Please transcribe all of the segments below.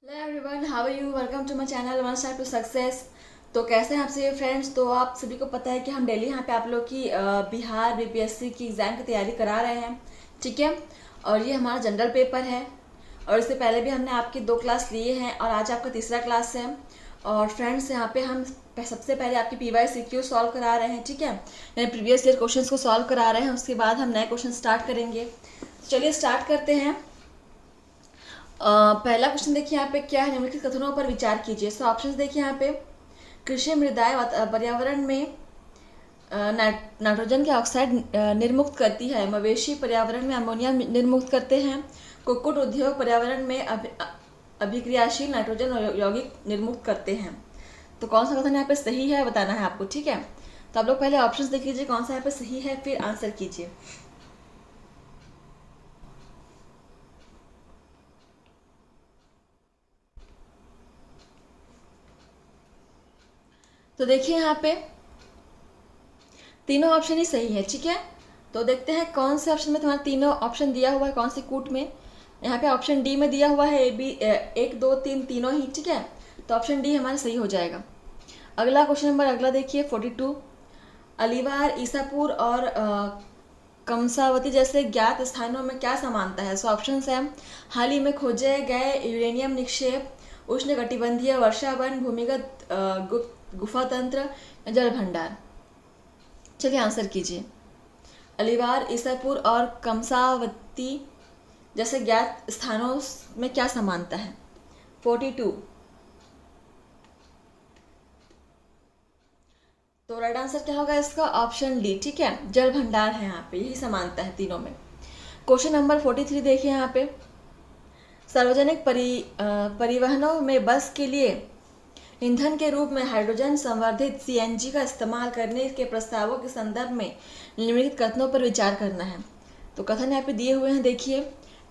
Hello everyone, how are you? Welcome to my channel one star to success. तो कैसे हैं आप सभी फ्रेंड्स? तो आप सभी को पता है कि हम डेली यहाँ पे आप लोग की बिहार बीपीएससी की एग्ज़ाम की तैयारी करा रहे हैं, ठीक है। और ये हमारा जनरल पेपर है और इससे पहले भी हमने आपकी 2 क्लास लिए हैं और आज आपका तीसरा क्लास है। और फ्रेंड्स यहाँ पे हम सबसे पहले आपकी PYCQ सॉल्व करा रहे हैं, ठीक है। यानी प्रीवियस ईयर क्वेश्चन को सॉल्व करा रहे हैं, उसके बाद हम नए क्वेश्चन स्टार्ट करेंगे। चलिए स्टार्ट करते हैं। पहला क्वेश्चन देखिए यहाँ पे क्या है, निम्नलिखित कथनों पर विचार कीजिए। सो ऑप्शंस देखिए यहाँ पे, कृषि मृदाएं पर्यावरण में नाइट्रोजन के ऑक्साइड निर्मुक्त करती है। मवेशी पर्यावरण में अमोनिया निर्मुक्त करते हैं। कुक्कुट उद्योग पर्यावरण में अभिक्रियाशील नाइट्रोजन यौगिक निर्मुक्त करते हैं। तो कौन सा कथन यहाँ पे सही है बताना है आपको, ठीक है। तो आप लोग पहले ऑप्शंस देख लीजिए कौन सा यहाँ पे सही है, फिर आंसर कीजिए। तो देखिए यहाँ पे तीनों ऑप्शन ही सही है, ठीक है। तो देखते हैं कौन से ऑप्शन में तुम्हारा तीनों ऑप्शन दिया हुआ है, कौन से कूट में। यहाँ पे ऑप्शन डी में दिया हुआ है ए बी, 1 2 3 तीनों ही, ठीक है। तो ऑप्शन डी हमारा सही हो जाएगा। अगला क्वेश्चन नंबर अगला देखिए 42, अलीवार, ईसापुर और कमसावती जैसे ज्ञात स्थानों में क्या समानता है। सो ऑप्शन है, हाल ही में खोजे गए यूरेनियम निक्षेप, उष्णकटिबंधीय वर्षा वन, भूमिगत गुफा तंत्र, जल भंडार। चलिए आंसर कीजिए। अलीवार, ईसापुर और कमसावती जैसे ज्ञात स्थानों में क्या समानता है। 42। तो राइट आंसर क्या होगा इसका? ऑप्शन डी, ठीक है। जल भंडार है यहाँ पे, यही समानता है तीनों में। क्वेश्चन नंबर 43 देखिए यहाँ पे, सार्वजनिक परिवहनों में बस के लिए ईंधन के रूप में हाइड्रोजन संवर्धित CNG का इस्तेमाल करने के प्रस्तावों के संदर्भ में निम्नलिखित कथनों पर विचार करना है। तो कथन यहाँ पे दिए हुए हैं, देखिए।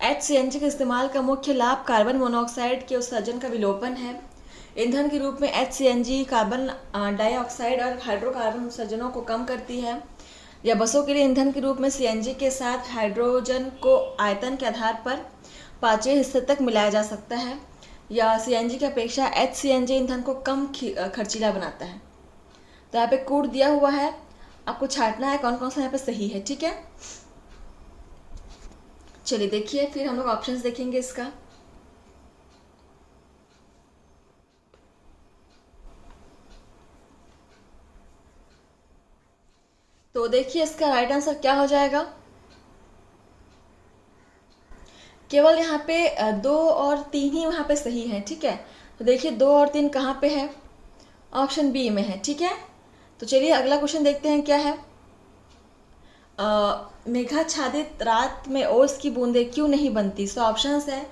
HCNG के इस्तेमाल का मुख्य लाभ कार्बन मोनोऑक्साइड के उत्सर्जन का विलोपन है। ईंधन के रूप में HCNG कार्बन डाइऑक्साइड और हाइड्रोकार्बन उत्सर्जनों को कम करती है। या बसों के लिए ईंधन के रूप में CNG के साथ हाइड्रोजन को आयतन के आधार पर 5वें हिस्से तक मिलाया जा सकता है। या CNG की अपेक्षा HCNG ईंधन को कम खर्चीला बनाता है। तो यहाँ पे कोड दिया हुआ है, आपको छांटना है कौन कौन सा यहाँ पे सही है, ठीक है। चलिए देखिए, फिर हम लोग ऑप्शंस देखेंगे इसका। तो देखिए इसका राइट आंसर क्या हो जाएगा। केवल यहाँ पे 2 और 3 ही वहाँ पे सही है, ठीक है। तो देखिए 2 और 3 कहाँ पे है? ऑप्शन बी में है, ठीक है। तो चलिए अगला क्वेश्चन देखते हैं क्या है। मेघाच्छादित रात में ओस की बूंदें क्यों नहीं बनती। सो ऑप्शंस है,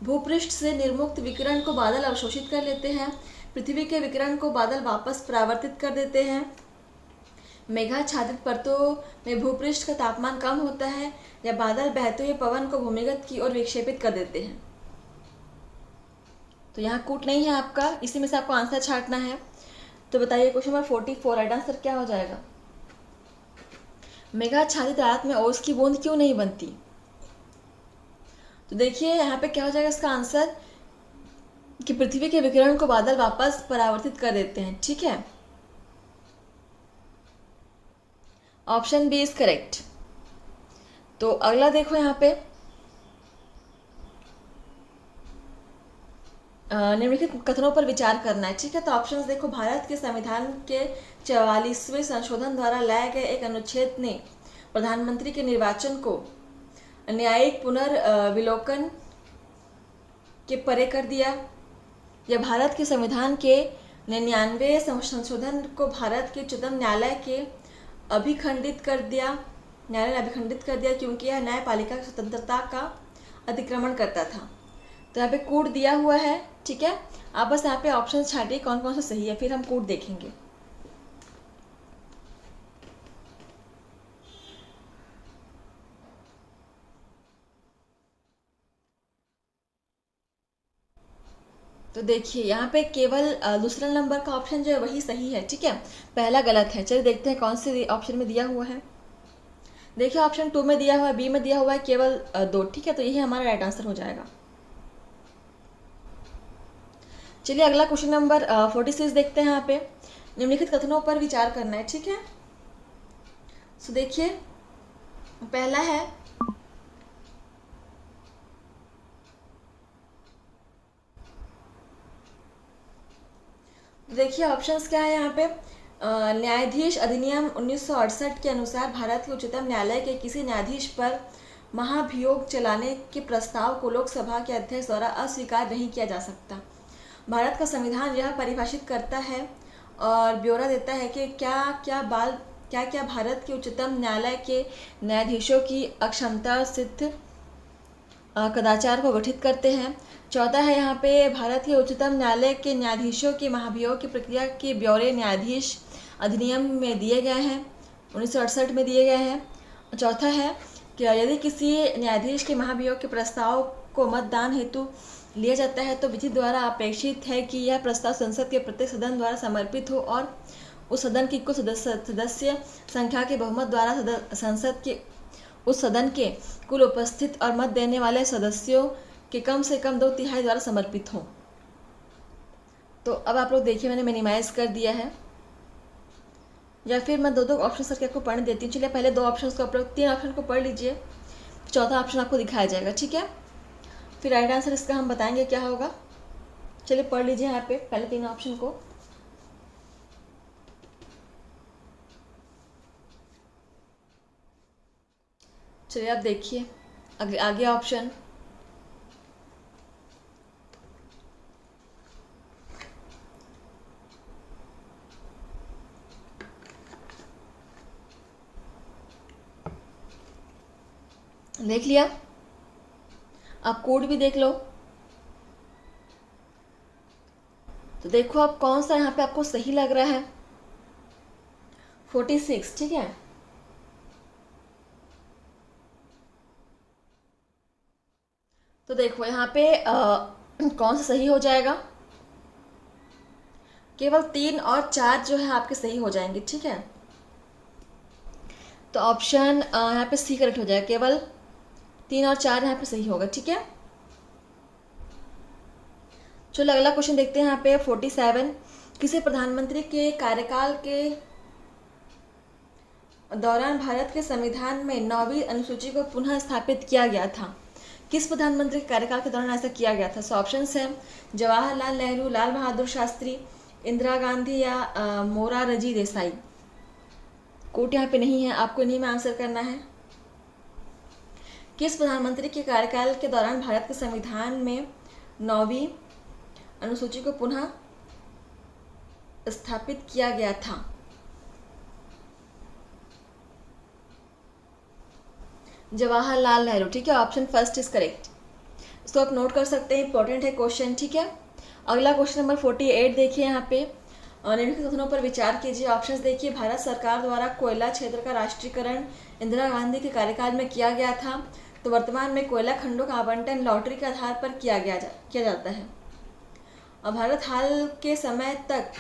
भूपृष्ठ से निर्मुक्त विकिरण को बादल अवशोषित कर लेते हैं, पृथ्वी के विकिरण को बादल वापस परावर्तित कर देते हैं, मेघाच्छादित परतों में भूपृष्ठ का तापमान कम होता है, या बादल बहते हुए पवन को भूमिगत की ओर विक्षेपित कर देते हैं। तो यहाँ कूट नहीं है आपका, इसी में से आपको आंसर छांटना है। तो बताइए क्वेश्चन नंबर 44 राइट आंसर क्या हो जाएगा। मेघाच्छादित रात में ओस की बूंद क्यों नहीं बनती। तो देखिए यहाँ पे क्या हो जाएगा इसका आंसर, कि पृथ्वी के विकिरण को बादल वापस परावर्तित कर देते हैं, ठीक है। Option B is correct. तो अगला देखो यहाँ पे, निम्नलिखित कथनों पर विचार करना है, ठीक है। तो ऑप्शंस देखो, भारत के संविधान के 44वें संशोधन द्वारा लाए गए एक अनुच्छेद ने प्रधानमंत्री के निर्वाचन को न्यायिक पुनर्विलोकन के परे कर दिया। या भारत के संविधान के 99वें संशोधन को भारत के उच्चतम न्यायालय के अभिखंडित कर दिया, न्यायालय ने अभिखंडित कर दिया क्योंकि यह न्यायपालिका की स्वतंत्रता का अतिक्रमण करता था। तो यहाँ पे कोड दिया हुआ है, ठीक है। आप बस यहाँ पे ऑप्शन छाटिए कौन कौन सा सही है, फिर हम कोड देखेंगे। तो देखिए यहाँ पे केवल दूसरा नंबर का ऑप्शन जो है वही सही है, ठीक है। पहला गलत है। चलिए देखते हैं कौन से ऑप्शन में दिया हुआ है। देखिए ऑप्शन 2 में दिया हुआ है, बी में दिया हुआ है केवल 2, ठीक है। तो यही हमारा राइट आंसर हो जाएगा। चलिए अगला क्वेश्चन नंबर 46 देखते हैं। यहाँ पे निम्नलिखित कथनों पर विचार करना है, ठीक है। सो देखिए, पहला है देखिए ऑप्शंस क्या है यहाँ पे। न्यायाधीश अधिनियम 1968 के अनुसार भारत के उच्चतम न्यायालय के किसी न्यायाधीश पर महाभियोग चलाने के प्रस्ताव को लोकसभा के अध्यक्ष द्वारा अस्वीकार नहीं किया जा सकता। भारत का संविधान यह परिभाषित करता है और ब्यौरा देता है कि क्या भारत के उच्चतम न्यायालय के न्यायाधीशों की अक्षमता सिद्ध कदाचार को गठित करते हैं। चौथा है यहाँ पे भारत के उच्चतम न्यायालय के न्यायाधीशों की महाभियोग की प्रक्रिया के ब्यौरे न्यायाधीश अधिनियम में दिए गए हैं, 1968 में दिए गए हैं। चौथा है कि यदि किसी न्यायाधीश के महाभियोग के प्रस्ताव को मतदान हेतु लिया जाता है तो विधि द्वारा अपेक्षित है कि यह प्रस्ताव संसद के प्रत्येक सदन द्वारा समर्पित हो और उस सदन की कुल सदस्य संख्या के बहुमत द्वारा संसद के उस सदन के कुल उपस्थित और मत देने वाले सदस्यों के कम से कम 2/3 द्वारा समर्पित हो। तो अब आप लोग देखिए, मैंने मिनिमाइज कर दिया है, या फिर मैं दो ऑप्शन करके आपको पढ़ देती हूँ। चलिए पहले 2 ऑप्शन को आप लोग 3 ऑप्शन को पढ़ लीजिए, चौथा ऑप्शन आपको दिखाया जाएगा, ठीक है। फिर राइट आंसर इसका हम बताएंगे क्या होगा। चलिए पढ़ लीजिए यहाँ पे पहले 3 ऑप्शन को। चलिए आप देखिए आगे ऑप्शन। देख लिया, आप कोड भी देख लो। तो देखो आप कौन सा यहाँ पे आपको सही लग रहा है। 46, ठीक है। तो देखो यहाँ पे कौन सा सही हो जाएगा। केवल 3 और 4 जो है आपके सही हो जाएंगे, ठीक है। तो ऑप्शन यहाँ पे सी करेक्ट हो जाएगा, केवल 3 और 4 यहाँ पे सही होगा, ठीक है। चलो अगला क्वेश्चन देखते हैं यहाँ पे 47। किसी प्रधानमंत्री के कार्यकाल के दौरान भारत के संविधान में 9वीं अनुसूची को पुनः स्थापित किया गया था। किस प्रधानमंत्री के कार्यकाल के दौरान ऐसा किया गया था। सो ऑप्शंस हैं जवाहरलाल नेहरू, लाल बहादुर शास्त्री, इंदिरा गांधी या मोरारजी देसाई। कोट यहाँ पे नहीं है, आपको इन्हीं में आंसर करना है। किस प्रधानमंत्री के कार्यकाल के दौरान भारत के संविधान में 9वीं अनुसूची को पुनः स्थापित किया गया था। जवाहरलाल नेहरू, ठीक है। Option first is correct. इसको आप नोट कर सकते हैं, इंपॉर्टेंट है क्वेश्चन, ठीक है। अगला क्वेश्चन नंबर 48 देखिए यहाँ पे। निम्नलिखित कथनों पर विचार कीजिए। ऑप्शंस देखिए, भारत सरकार द्वारा कोयला क्षेत्र का राष्ट्रीयकरण इंदिरा गांधी के कार्यकाल में किया गया था। तो वर्तमान में कोयला खंडों का आवंटन लॉटरी के आधार पर किया जाता है। और भारत हाल के समय तक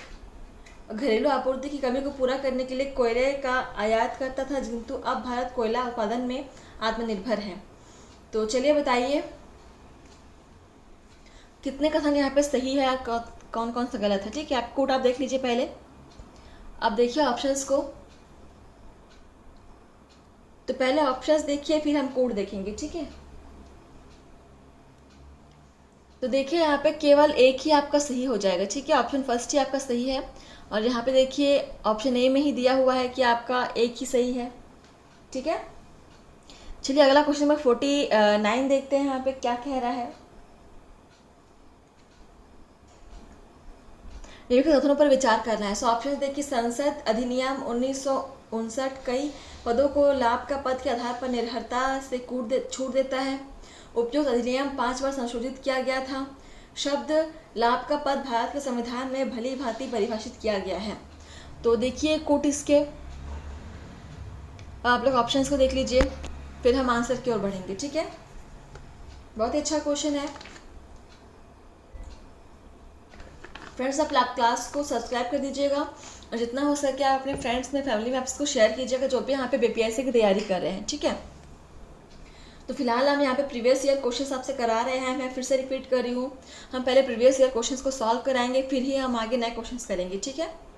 घरेलू आपूर्ति की कमी को पूरा करने के लिए कोयले का आयात करता था, किंतु अब भारत कोयला उत्पादन में आत्मनिर्भर है। तो चलिए बताइए कितने कथन यहाँ पे सही है, कौन कौन सा गलत है, ठीक है। आप कोड आप देख लीजिए पहले। आप देखिए ऑप्शंस को। तो पहले ऑप्शंस देखिए, फिर हम कोड देखेंगे, ठीक है। तो देखिए यहाँ पे केवल एक ही आपका सही हो जाएगा, ठीक है। ऑप्शन फर्स्ट ही आपका सही है। और यहाँ पे देखिए ऑप्शन ए में ही दिया हुआ है कि आपका एक ही सही है, ठीक है। चलिए अगला क्वेश्चन नंबर 49 देखते हैं यहाँ पे क्या कह रहा है। निम्नलिखित कथनों पर विचार करना है। सो ऑप्शन देखिए, संसद अधिनियम 1959 कई पदों को लाभ का पद के आधार पर निर्भरता से छूट देता है। उपयुक्त अधिनियम 5 बार संशोधित किया गया था। शब्द लाभ का पद भारत के संविधान में भली भांति परिभाषित किया गया है। तो देखिए कोट इसके, आप लोग ऑप्शंस को देख लीजिए, फिर हम आंसर की ओर बढ़ेंगे, ठीक है। बहुत ही अच्छा क्वेश्चन है फ्रेंड्स। आप क्लास को सब्सक्राइब कर दीजिएगा और जितना हो सके आप अपने फ्रेंड्स में, फैमिली में आप इसको शेयर कीजिएगा जो भी यहाँ पे बीपीएससी की तैयारी कर रहे हैं, ठीक है। तो फिलहाल हम यहाँ पे प्रीवियस ईयर क्वेश्चंस आपसे करा रहे हैं। मैं फिर से रिपीट कर रही हूँ, हम पहले प्रीवियस ईयर क्वेश्चंस को सॉल्व कराएंगे, फिर ही हम आगे नए क्वेश्चंस करेंगे, ठीक है।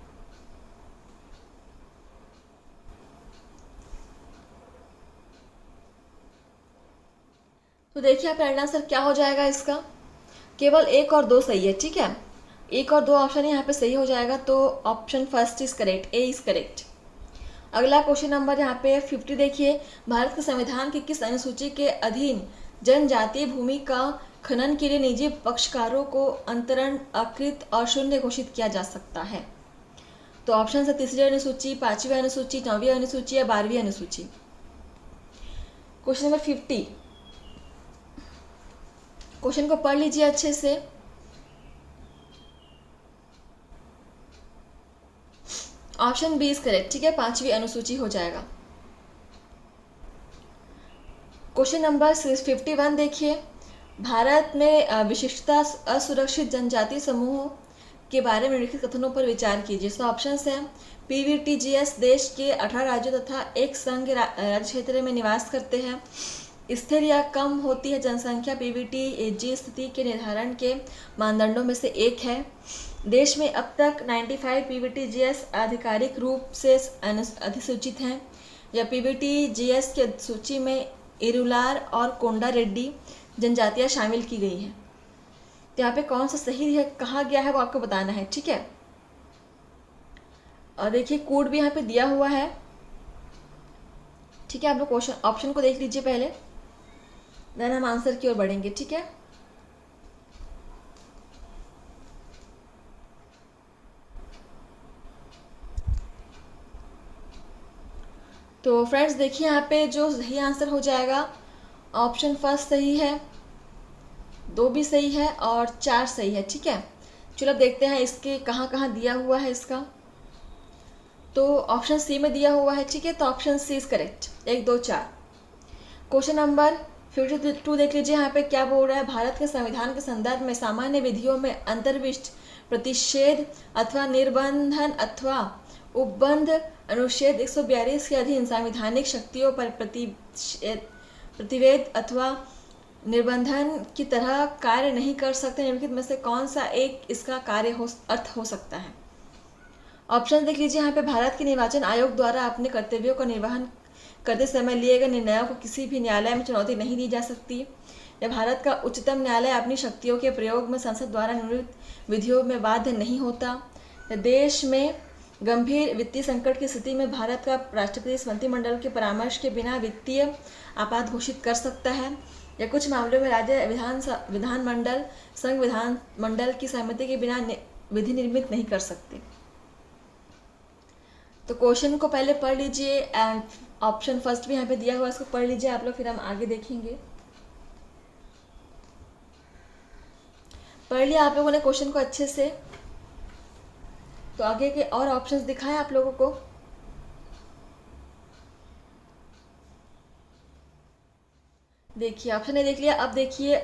तो देखिए आप राइट आंसर क्या हो जाएगा इसका, केवल 1 और 2 सही है, ठीक है। 1 और 2 ऑप्शन यहाँ पे सही हो जाएगा, तो option first is correct, A is correct. अगला क्वेश्चन नंबर यहाँ पे 50 देखिए, भारत के संविधान की किस अनुसूची के अधीन जनजातीय भूमि का खनन के लिए निजी पक्षकारों को अंतरण, अकृत और शून्य घोषित किया जा सकता है। तो ऑप्शन है 3री अनुसूची, 5वीं अनुसूची, 9वीं अनुसूची या 12वीं अनुसूची। क्वेश्चन नंबर 50, क्वेश्चन को पढ़ लीजिए अच्छे से। ऑप्शन बी इज करेक्ट, ठीक है, 5वीं अनुसूची हो जाएगा। क्वेश्चन नंबर 51 देखिए, भारत में विशिष्टता असुरक्षित जनजातीय समूहों के बारे में निम्नलिखित कथनों पर विचार कीजिए। तो ऑप्शन है पीवीटीजीएस देश के 18 राज्यों तथा एक संघ राज्य क्षेत्र में निवास करते हैं। स्थिर या कम होती है जनसंख्या पीवीटीजी स्थिति के निर्धारण के मानदंडों में से एक है। देश में अब तक 95 पीवीटीजीएस आधिकारिक रूप से अधिसूचित हैं। या पीवीटीजीएस की सूची में इरुलार और कोंडा रेड्डी जनजातियां शामिल की गई हैं। तो यहाँ पे कौन सा सही है कहा गया है वो आपको बताना है, ठीक है। और देखिए कोड भी यहाँ पे दिया हुआ है, ठीक है। आप लोग क्वेश्चन ऑप्शन को देख लीजिए पहले, देन हम आंसर की ओर बढ़ेंगे, ठीक है। तो फ्रेंड्स देखिए यहाँ पे जो सही आंसर हो जाएगा, ऑप्शन फर्स्ट सही है, 2 भी सही है और 4 सही है, ठीक है। चलो अब देखते हैं इसके कहाँ कहाँ दिया हुआ है इसका। तो ऑप्शन सी में दिया हुआ है, ठीक है, तो option C is correct, 1 2 4। Question number 52 देख लीजिए, यहाँ पे क्या बोल रहा है, भारत के संविधान के संदर्भ में सामान्य विधियों में अंतर्विष्ट, प्रतिषेध अथवा निर्बंधन अथवा उपबंध अनुच्छेद 142 के अधीन संवैधानिक शक्तियों पर प्रतिवेद अथवा निर्बंधन की तरह कार्य नहीं कर सकते। निम्नलिखित में से कौन सा एक इसका अर्थ हो सकता है। ऑप्शन देख लीजिए यहाँ पे, भारत के निर्वाचन आयोग द्वारा अपने कर्तव्यों का निर्वहन करते समय लिए गए निर्णयों को किसी भी न्यायालय में चुनौती नहीं दी जा सकती। या भारत का उच्चतम न्यायालय अपनी शक्तियों के प्रयोग में संसद द्वारा निर्मित विधियों में बाध्य नहीं होता। या देश में गंभीर वित्तीय संकट की स्थिति में भारत का राष्ट्रपति मंत्रिमंडल के परामर्श के बिना वित्तीय आपात घोषित कर सकता है। या कुछ मामलों में राज्य विधानमंडल संघ विधानमंडल की सहमति के बिना विधि निर्मित नहीं कर सकते। तो क्वेश्चन को पहले पढ़ लीजिए एंड ऑप्शन फर्स्ट भी यहाँ पे दिया हुआ है, इसको पढ़ लीजिए आप लोग, फिर हम आगे देखेंगे। पढ़ लिया आप लोगों ने क्वेश्चन को अच्छे से, तो आगे के और ऑप्शंस दिखाएं आप लोगों को। देखिए ऑप्शन नहीं देख लिया, अब देखिए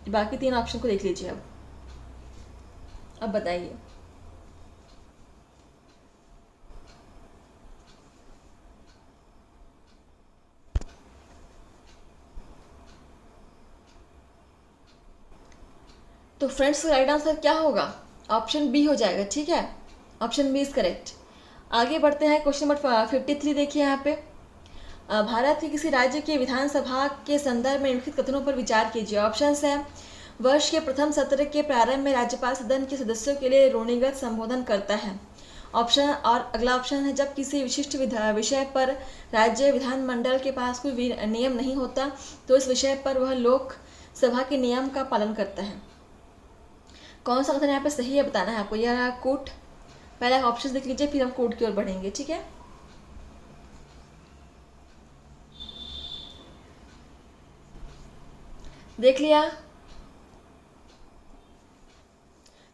बाकी 3 ऑप्शन को देख लीजिए। अब बताइए। तो फ्रेंड्स राइट आंसर क्या होगा, ऑप्शन बी हो जाएगा, ठीक है, ऑप्शन बी इज करेक्ट। आगे बढ़ते हैं, क्वेश्चन नंबर 53 देखिए यहाँ पे, भारत के किसी राज्य के विधानसभा के संदर्भ में निम्नलिखित कथनों पर विचार कीजिए। ऑप्शन है, वर्ष के प्रथम सत्र के प्रारंभ में राज्यपाल सदन के सदस्यों के लिए रूढ़िगत संबोधन करता है। ऑप्शन और अगला ऑप्शन है, जब किसी विशिष्ट विषय पर राज्य विधानमंडल के पास कोई नियम नहीं होता तो इस विषय पर वह लोकसभा के नियम का पालन करता है। कौन सा कथन यहाँ पे सही है बताना है आपको। यह कोट, पहला ऑप्शन देख लीजिए, फिर हम कोट की ओर बढ़ेंगे, ठीक है। देख लिया।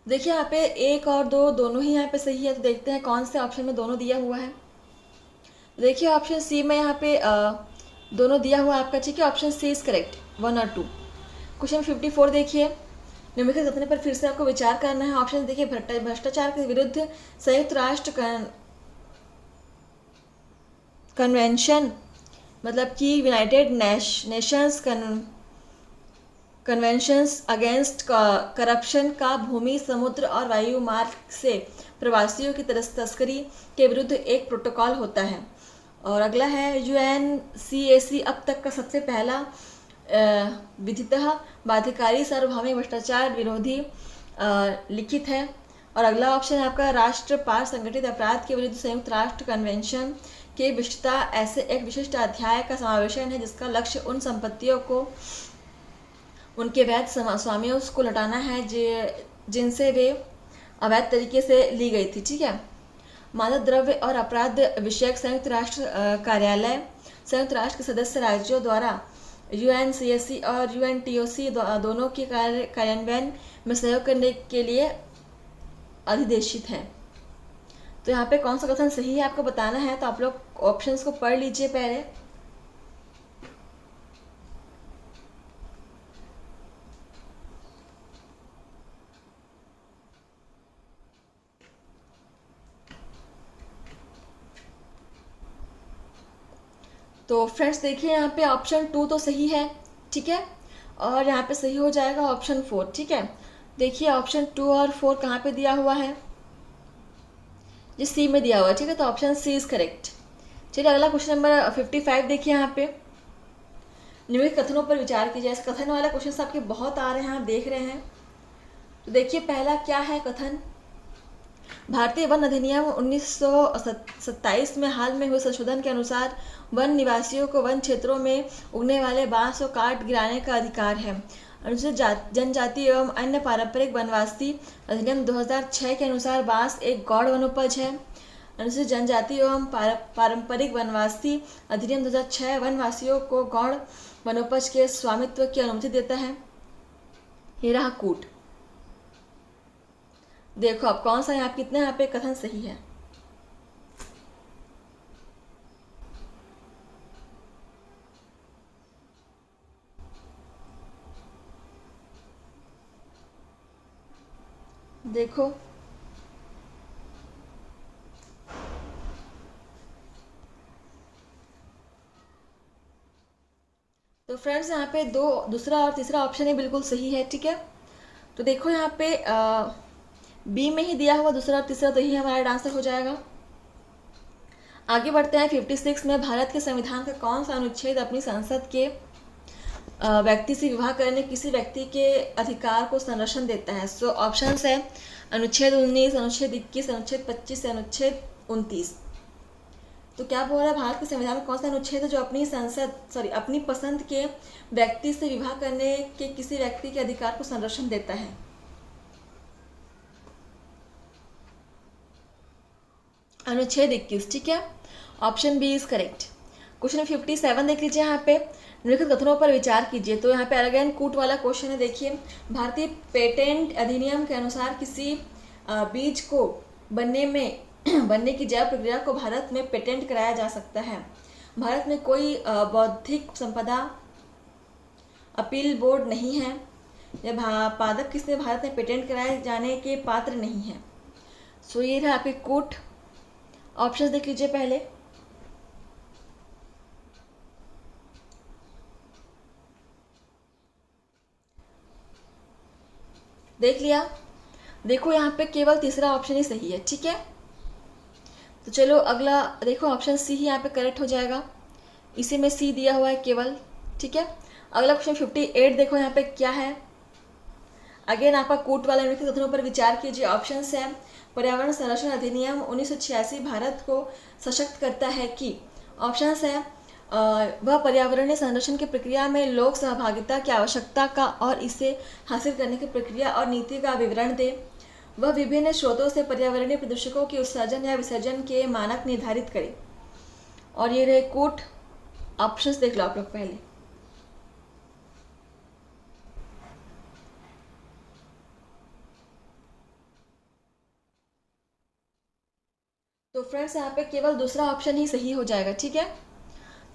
देखिए यहाँ पे 1 और 2 दोनों ही यहाँ पे सही है, तो देखते हैं कौन से ऑप्शन में दोनों दिया हुआ है। देखिए ऑप्शन सी में यहाँ पे दोनों दिया हुआ है आपका, ठीक है, ऑप्शन सी इज करेक्ट, 1 और 2। क्वेश्चन 54 देखिए, निम्नलिखित कथन पर फिर से आपको विचार करना है। ऑप्शन देखिए, भ्रष्टाचार के विरुद्ध संयुक्त राष्ट्र कन्वेंशन मतलब कि United Nations conventions against corruption का भूमि, समुद्र और वायु मार्ग से प्रवासियों की तस्करी के विरुद्ध एक प्रोटोकॉल होता है। और अगला है UNCAC अब तक का सबसे पहला विधितः बाध्यकारी सार्वभौमिक भ्रष्टाचार विरोधी लिखित है। और अगला ऑप्शन है आपका राष्ट्र पार संगठित अपराध के विरुद्ध संयुक्त राष्ट्र कन्वेंशन के विशिष्टता ऐसे एक विशिष्ट अध्याय का समावेशन है जिसका लक्ष्य उन संपत्तियों को उनके वैध स्वामियों को लौटाना है जिनसे वे अवैध तरीके से ली गई थी। ठीक है। मादक द्रव्य और अपराध विषयक संयुक्त राष्ट्र कार्यालय संयुक्त राष्ट्र के सदस्य राज्यों द्वारा UNCAC और UNTOC दोनों के कार्यान्वयन में सहयोग करने के लिए अधिदेशित है। तो यहाँ पे कौन सा कथन सही है आपको बताना है, तो आप लोग ऑप्शंस को पढ़ लीजिए पहले। तो फ्रेंड्स देखिए यहाँ पे ऑप्शन 2 तो सही है। ठीक है। और यहाँ पे सही हो जाएगा ऑप्शन 4। ठीक है। देखिए ऑप्शन 2 और 4 कहाँ पे दिया हुआ है, ये सी में दिया हुआ है। ठीक है। तो ऑप्शन सी इज करेक्ट। चलिए अगला क्वेश्चन नंबर 55 देखिए यहाँ पे निम्नलिखित कथनों पर विचार कीजिए। ऐसे कथन वाला क्वेश्चन आपके बहुत आ रहे हैं, आप देख रहे हैं। तो देखिए पहला क्या है कथन, भारतीय वन अधिनियम 1927 में हाल में हुए संशोधन के अनुसार वन निवासियों को वन क्षेत्रों में उगने वाले बांस को काट गिराने का अधिकार है। अनुसूचित जनजाति एवं अन्य पारंपरिक वनवासी अधिनियम 2006 के अनुसार बांस एक गौण वनोपज है। अनुसूचित जनजाति एवं पारंपरिक वनवासी अधिनियम 2006 वनवासियों को गौण वनोपज के स्वामित्व की अनुमति देता है। ये रहा कूट। देखो अब कौन सा यहाँ कितने यहाँ पे कथन सही है। देखो तो फ्रेंड्स यहाँ पे दूसरा और तीसरा ऑप्शन ही बिल्कुल सही है। ठीक है। तो देखो यहाँ पे बी में ही दिया हुआ दूसरा और तीसरा, तो यही हमारा आंसर हो जाएगा। आगे बढ़ते हैं 56 में भारत के संविधान का कौन सा अनुच्छेद अपनी संसद के व्यक्ति से विवाह करने किसी व्यक्ति के अधिकार को संरक्षण देता है। सो ऑप्शंस है अनुच्छेद 19, अनुच्छेद 21, अनुच्छेद 25 से अनुच्छेद 29। तो क्या बोल रहा है, भारत के संविधान में कौन सा अनुच्छेद है जो अपनी पसंद के व्यक्ति से विवाह करने के किसी व्यक्ति के अधिकार को संरक्षण देता है। अनुच्छेद 21। ठीक है। Option B is correct. Question 57 देख लीजिए। यहाँ पे निम्नलिखित कथनों पर विचार कीजिए। तो यहाँ पे अगेन कूट वाला क्वेश्चन है। देखिए भारतीय पेटेंट अधिनियम के अनुसार किसी बीज को बनने की जैव प्रक्रिया को भारत में पेटेंट कराया जा सकता है। भारत में कोई बौद्धिक संपदा अपील बोर्ड नहीं है। यह पादप किसने भारत में पेटेंट कराए जाने के पात्र नहीं है। सो ये रहा आपके कूट। ऑप्शंस देख लीजिए पहले। देख लिया। देखो यहाँ पे केवल तीसरा ऑप्शन ही सही है। ठीक है। तो चलो अगला देखो ऑप्शन सी ही यहाँ पे करेक्ट हो जाएगा। इसी में सी दिया हुआ है केवल। ठीक है। अगला क्वेश्चन 58 देखो यहाँ पे क्या है। अगेन आपका कूट वाला निम्नलिखित कथनों पर विचार कीजिए। ऑप्शंस है पर्यावरण संरक्षण अधिनियम 1986 भारत को सशक्त करता है कि ऑप्शंस है वह पर्यावरणीय संरक्षण की प्रक्रिया में लोक सहभागिता की आवश्यकता का और इसे हासिल करने की प्रक्रिया और नीति का विवरण दे। वह विभिन्न स्रोतों से पर्यावरणीय प्रदूषकों के उत्सर्जन या विसर्जन के मानक निर्धारित करे। और ये रहे कूट। ऑप्शंस देख लो आप लोग पहले। तो फ्रेंड्स यहाँ पे केवल दूसरा ऑप्शन ही सही हो जाएगा। ठीक है।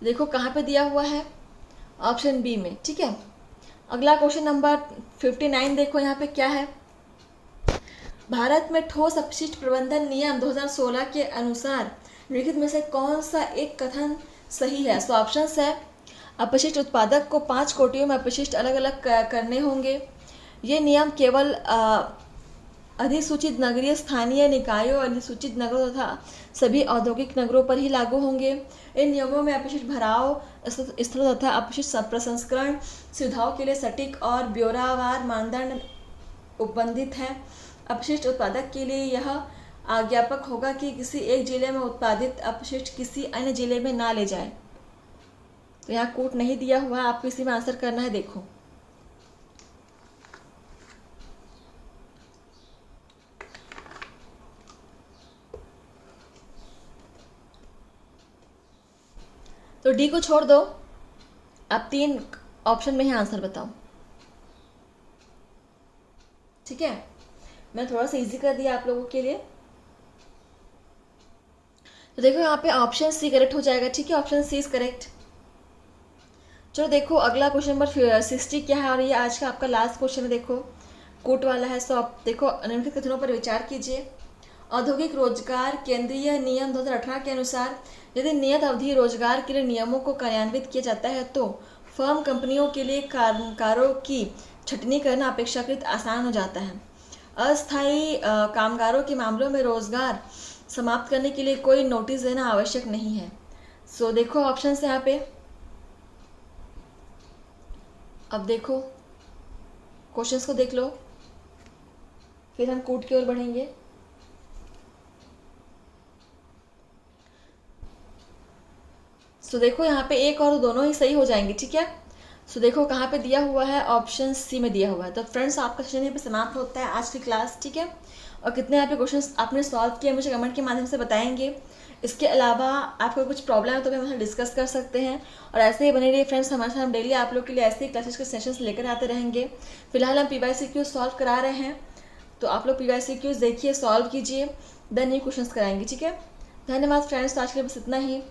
देखो कहाँ पे दिया हुआ है, ऑप्शन बी में। ठीक है। अगला क्वेश्चन नंबर 59 देखो यहाँ पे क्या है। भारत में ठोस अपशिष्ट प्रबंधन नियम 2016 के अनुसार निम्नलिखित में से कौन सा एक कथन सही है। सो ऑप्शंस है अपशिष्ट उत्पादक को 5 कोटियों में अपशिष्ट अलग अलग करने होंगे। ये नियम केवल अधिसूचित नगरीय स्थानीय निकायों, अधिसूचित नगरों तथा सभी औद्योगिक नगरों पर ही लागू होंगे। इन नियमों में अपशिष्ट भराव स्थलों तथा अपशिष्ट प्रसंस्करण सुविधाओं के लिए सटीक और ब्यौरावार मानदंड उपबंधित है। अपशिष्ट उत्पादक के लिए यह आज्ञापक होगा कि किसी एक जिले में उत्पादित अपशिष्ट किसी अन्य जिले में ना ले जाए। तो यहाँ कोट नहीं दिया हुआ है, आपको इसी में आंसर करना है। देखो तो डी को छोड़ दो, आप 3 ऑप्शन में ही आंसर बताओ। ठीक है, मैं थोड़ा सा इजी कर दिया आप लोगों के लिए। तो देखो यहाँ पे ऑप्शन सी करेक्ट हो जाएगा। ठीक है, ऑप्शन सी इज करेक्ट। चलो देखो अगला क्वेश्चन नंबर 60 क्या है, और ये आज का आपका लास्ट क्वेश्चन है। देखो कोट वाला है। सो आप देखो निम्नलिखित कथनों पर विचार कीजिए। औद्योगिक रोजगार केंद्रीय नियम 2018 के अनुसार यदि नियत अवधि रोजगार के लिए नियमों को कार्यान्वित किया जाता है तो फर्म कंपनियों के लिए कामगारों की छटनी करना अपेक्षाकृत आसान हो जाता है। अस्थायी कामगारों के मामलों में रोजगार समाप्त करने के लिए कोई नोटिस देना आवश्यक नहीं है। सो देखो ऑप्शन है यहाँ पे। अब देखो क्वेश्चंस को देख लो, फिर हम कोड की ओर बढ़ेंगे। सो देखो यहाँ पे एक और दोनों ही सही हो जाएंगे। ठीक है, सो देखो कहाँ पे दिया हुआ है, ऑप्शन सी में दिया हुआ है। तो फ्रेंड्स आपका सेशन यहीं पे समाप्त होता है आज की क्लास। ठीक है, और कितने यहाँ पे क्वेश्चंस आपने सॉल्व किए मुझे कमेंट के माध्यम से बताएंगे। इसके अलावा आपको कुछ प्रॉब्लम है तो भी हम डिस्कस कर सकते हैं। और ऐसे ही बने रहिए फ्रेंड्स हमारे साथ। हम डेली आप लोग के लिए ऐसे ही क्लासेस के सेशंस लेकर आते रहेंगे। फिलहाल हम PYCQ सॉल्व करा रहे हैं, तो आप लोग PYCQ देखिए, सॉल्व कीजिए, देन न्यू क्वेश्चन कराएंगे। ठीक है, धन्यवाद फ्रेंड्स। तो आज के लिए बस इतना ही।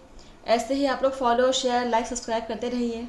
ऐसे ही आप लोग फॉलो शेयर लाइक सब्सक्राइब करते रहिए।